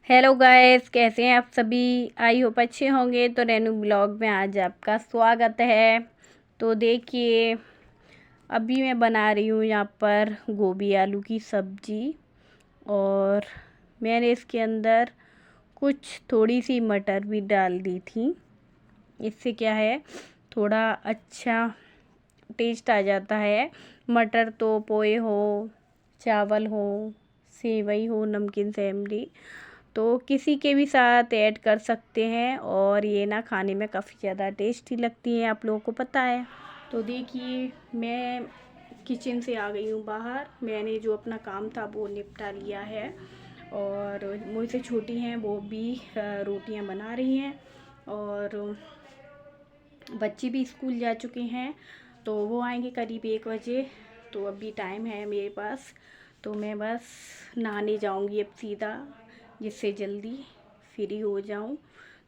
Hello guys, कैसे हैं आप सभी। आई होप अच्छे होंगे। तो रेनू ब्लॉग में आज आपका स्वागत है। तो देखिए, अभी मैं बना रही हूँ यहाँ पर गोभी आलू की सब्जी। और मैंने इसके अंदर कुछ थोड़ी सी मटर भी डाल दी थी। इससे क्या है, थोड़ा अच्छा टेस्ट आ जाता है। मटर तो पोहे हो, चावल हो, सेवई हो, नमकीन सेमरी, तो किसी के भी साथ ऐड कर सकते हैं। और ये ना खाने में काफ़ी ज़्यादा टेस्टी लगती हैं, आप लोगों को पता है। तो देखिए, मैं किचन से आ गई हूँ बाहर। मैंने जो अपना काम था वो निपटा लिया है। और मुझसे छोटी हैं, वो भी रोटियां बना रही हैं। और बच्चे भी स्कूल जा चुके हैं, तो वो आएंगे करीब 1 बजे। तो अभी टाइम है मेरे पास, तो मैं बस नहाने जाऊंगी अब सीधा, जिससे जल्दी फ्री हो जाऊं।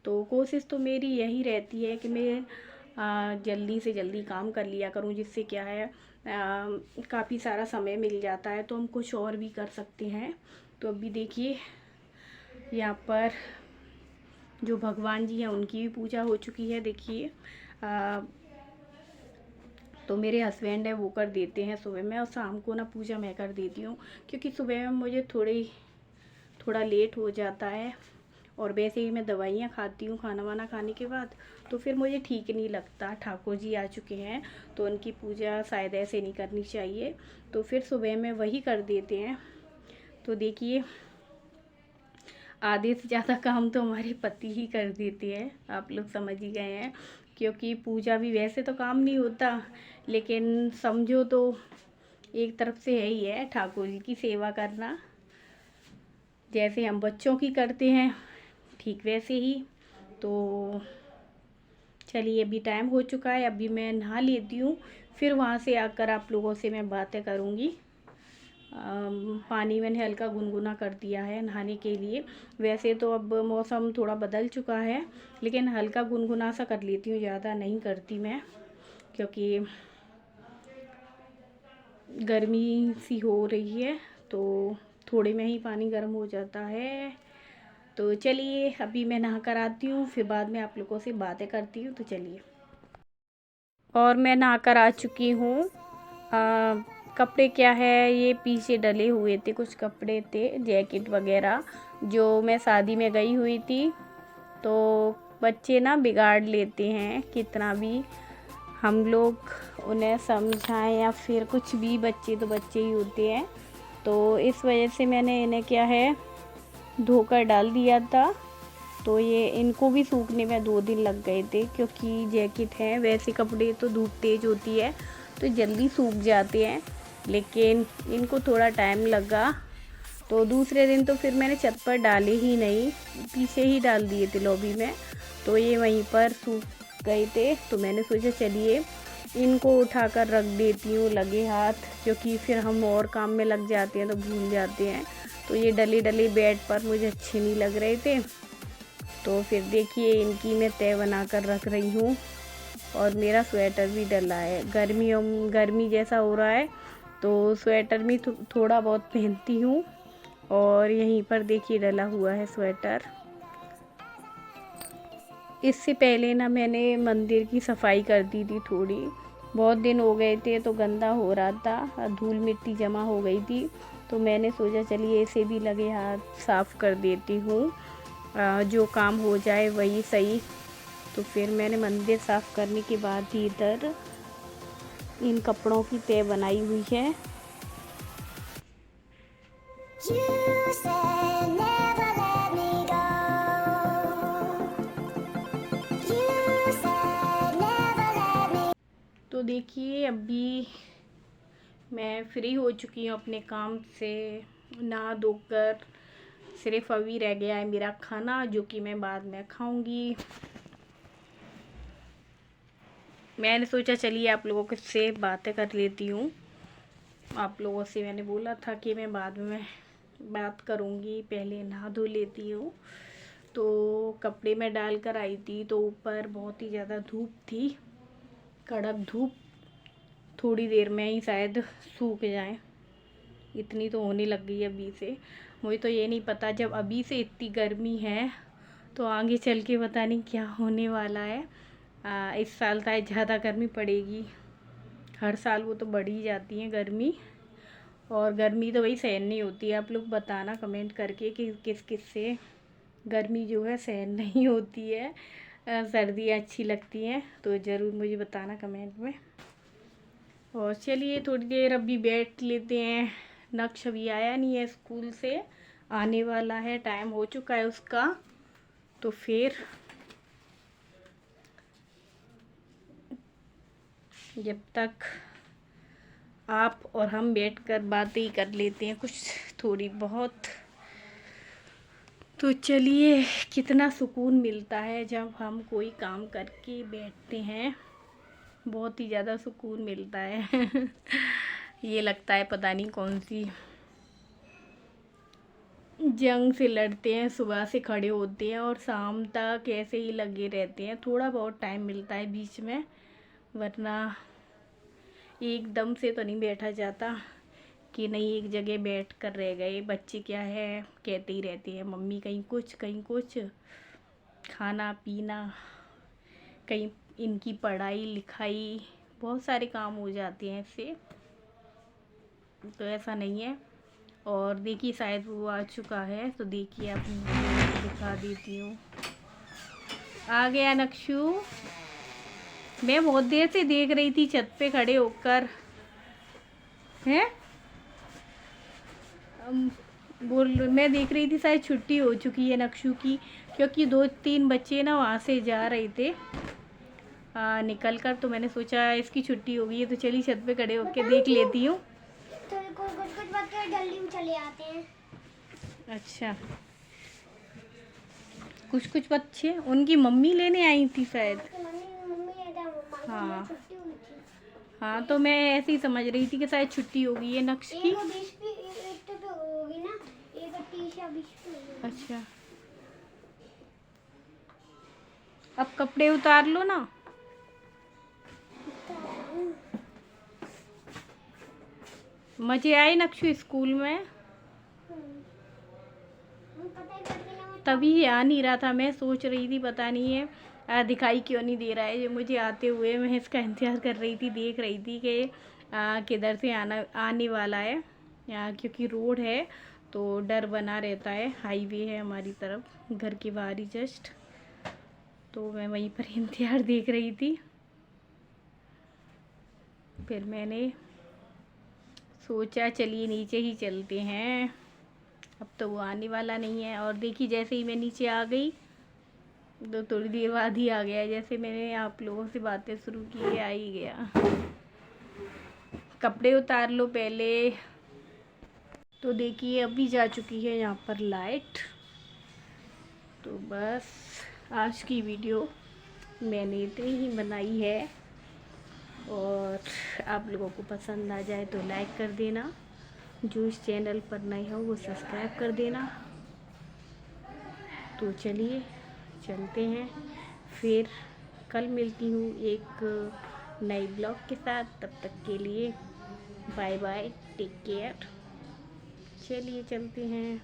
तो कोशिश तो मेरी यही रहती है कि मैं जल्दी से जल्दी काम कर लिया करूं, जिससे क्या है काफ़ी सारा समय मिल जाता है, तो हम कुछ और भी कर सकते हैं। तो अभी देखिए, यहाँ पर जो भगवान जी हैं उनकी भी पूजा हो चुकी है। देखिए, तो मेरे हस्बैंड है वो कर देते हैं सुबह में, और शाम को ना पूजा मैं कर देती हूँ, क्योंकि सुबह में मुझे थोड़ा लेट हो जाता है। और वैसे ही मैं दवाइयाँ खाती हूँ खाना वाना खाने के बाद, तो फिर मुझे ठीक नहीं लगता। ठाकुर जी आ चुके हैं, तो उनकी पूजा शायद ऐसे नहीं करनी चाहिए, तो फिर सुबह में वही कर देते हैं। तो देखिए, आधे से ज़्यादा काम तो हमारे पति ही कर देते हैं, आप लोग समझ ही गए हैं। क्योंकि पूजा भी वैसे तो काम नहीं होता, लेकिन समझो तो एक तरफ से है ही है ठाकुर जी की सेवा करना। जैसे हम बच्चों की करते हैं, ठीक वैसे ही। तो चलिए, अभी टाइम हो चुका है, अभी मैं नहा लेती हूँ। फिर वहाँ से आकर आप लोगों से मैं बातें करूँगी। पानी मैंने हल्का गुनगुना कर दिया है नहाने के लिए। वैसे तो अब मौसम थोड़ा बदल चुका है, लेकिन हल्का गुनगुना सा कर लेती हूँ, ज़्यादा नहीं करती मैं, क्योंकि गर्मी सी हो रही है, तो थोड़े में ही पानी गर्म हो जाता है। तो चलिए, अभी मैं नहा कर आती हूँ, फिर बाद में आप लोगों से बातें करती हूँ। तो चलिए, और मैं नहा कर आ चुकी हूँ। कपड़े क्या है, ये पीछे डले हुए थे, कुछ कपड़े थे, जैकेट वगैरह, जो मैं शादी में गई हुई थी। तो बच्चे ना बिगाड़ लेते हैं, कितना भी हम लोग उन्हें समझाएं या फिर कुछ भी, बच्चे तो बच्चे ही होते हैं। तो इस वजह से मैंने इन्हें क्या है, धोकर डाल दिया था। तो ये इनको भी सूखने में 2 दिन लग गए थे, क्योंकि जैकेट है, वैसे कपड़े तो धूप तेज़ होती है तो जल्दी सूख जाते हैं, लेकिन इनको थोड़ा टाइम लगा। तो दूसरे दिन तो फिर मैंने छत पर डाले ही नहीं, पीछे ही डाल दिए थे लॉबी में, तो ये वहीं पर सूख गए थे। तो मैंने सोचा चलिए इनको उठाकर रख देती हूँ लगे हाथ, क्योंकि फिर हम और काम में लग जाते हैं तो भूल जाते हैं। तो ये डले डले बेड पर मुझे अच्छे नहीं लग रहे थे, तो फिर देखिए इनकी मैं तय बना कर रख रही हूँ। और मेरा स्वेटर भी डला है, गर्मी जैसा हो रहा है, तो स्वेटर भी थोड़ा बहुत पहनती हूँ। और यहीं पर देखिए डला हुआ है स्वेटर। इससे पहले ना मैंने मंदिर की सफाई कर दी थी थोड़ी, बहुत दिन हो गए थे तो गंदा हो रहा था, धूल मिट्टी जमा हो गई थी। तो मैंने सोचा चलिए इसे भी लगे हाथ साफ़ कर देती हूँ, जो काम हो जाए वही सही। तो फिर मैंने मंदिर साफ़ करने के बाद ही इधर इन कपड़ों की तय बनाई हुई है। तो देखिए, अभी मैं फ्री हो चुकी हूँ अपने काम से, नहा धोकर। सिर्फ अभी रह गया है मेरा खाना, जो कि मैं बाद में खाऊंगी। मैंने सोचा चलिए आप लोगों से बातें कर लेती हूँ। आप लोगों से मैंने बोला था कि मैं बाद में बात करूँगी, पहले नहा धो लेती हूँ। तो कपड़े में डाल कर आई थी, तो ऊपर बहुत ही ज़्यादा धूप थी, कड़क धूप। थोड़ी देर में ही शायद सूख जाए, इतनी तो होने लग गई अभी से। मुझे तो ये नहीं पता, जब अभी से इतनी गर्मी है तो आगे चल के पता नहीं क्या होने वाला है। इस साल शायद ज़्यादा गर्मी पड़ेगी, हर साल वो तो बढ़ ही जाती है गर्मी, और गर्मी तो वही सहन नहीं होती है। आप लोग बताना कमेंट करके कि किस किस से गर्मी जो है सहन नहीं होती है, सर्दियाँ अच्छी लगती हैं, तो ज़रूर मुझे बताना कमेंट में। और चलिए थोड़ी देर अभी बैठ लेते हैं। नक्श अभी आया नहीं है स्कूल से, आने वाला है, टाइम हो चुका है उसका, तो फिर जब तक आप और हम बैठकर बातें ही कर लेते हैं कुछ थोड़ी बहुत। तो चलिए, कितना सुकून मिलता है जब हम कोई काम करके बैठते हैं, बहुत ही ज़्यादा सुकून मिलता है। ये लगता है पता नहीं कौन सी जंग से लड़ते हैं, सुबह से खड़े होते हैं और शाम तक ऐसे ही लगे रहते हैं। थोड़ा बहुत टाइम मिलता है बीच में, वरना एकदम से तो नहीं बैठा जाता कि नहीं एक जगह बैठ कर रह गए। बच्चे क्या है कहते ही रहते हैं, मम्मी कहीं कुछ, खाना पीना, कहीं इनकी पढ़ाई लिखाई, बहुत सारे काम हो जाते हैं इससे, तो ऐसा नहीं है। और देखिए शायद वो आ चुका है, तो देखिए आप दिखा देती हूँ। आ गया नक्शू, मैं बहुत देर से देख रही थी छत पे खड़े होकर, हैं बोल, मैं देख रही थी शायद छुट्टी हो चुकी है नक्शू की, क्योंकि 2-3 बच्चे ना वहाँ से जा रहे थे निकल कर, तो मैंने सोचा इसकी छुट्टी हो गई है, तो चलिए छत पे खड़े होकर देख लेती हूँ। तो कुछ बच्चे जल्दी चले आते हैं। अच्छा, कुछ बच्चे उनकी मम्मी लेने आई थी शायद। हाँ हाँ, तो मैं ऐसे ही समझ रही थी कि शायद छुट्टी हो गई है नक्श की। होगी ना, 31 या 20 पे। अच्छा, अब कपड़े उतार लो ना। मजे आए नक्शू स्कूल में? तभी आ नहीं रहा था, मैं सोच रही थी पता नहीं है दिखाई क्यों नहीं दे रहा है ये मुझे आते हुए। मैं इसका इंतज़ार कर रही थी, देख रही थी कि किधर से आने वाला है, क्योंकि रोड है तो डर बना रहता है, हाईवे है हमारी तरफ घर के बाहर ही जस्ट, तो मैं वहीं पर इंतज़ार देख रही थी। फिर मैंने सोचा चलिए नीचे ही चलते हैं, अब तो वो आने वाला नहीं है। और देखिए जैसे ही मैं नीचे आ गई तो थोड़ी देर बाद ही आ गया, जैसे मैंने आप लोगों से बातें शुरू की है आ ही गया। कपड़े उतार लो पहले। तो देखिए अभी जा चुकी है यहाँ पर लाइट। तो बस आज की वीडियो मैंने इतनी ही बनाई है, और आप लोगों को पसंद आ जाए तो लाइक कर देना, जो इस चैनल पर नए हो वो सब्सक्राइब कर देना। तो चलिए चलते हैं, फिर कल मिलती हूँ एक नई ब्लॉग के साथ। तब तक के लिए बाय बाय, टेक केयर। चलिए चलते हैं।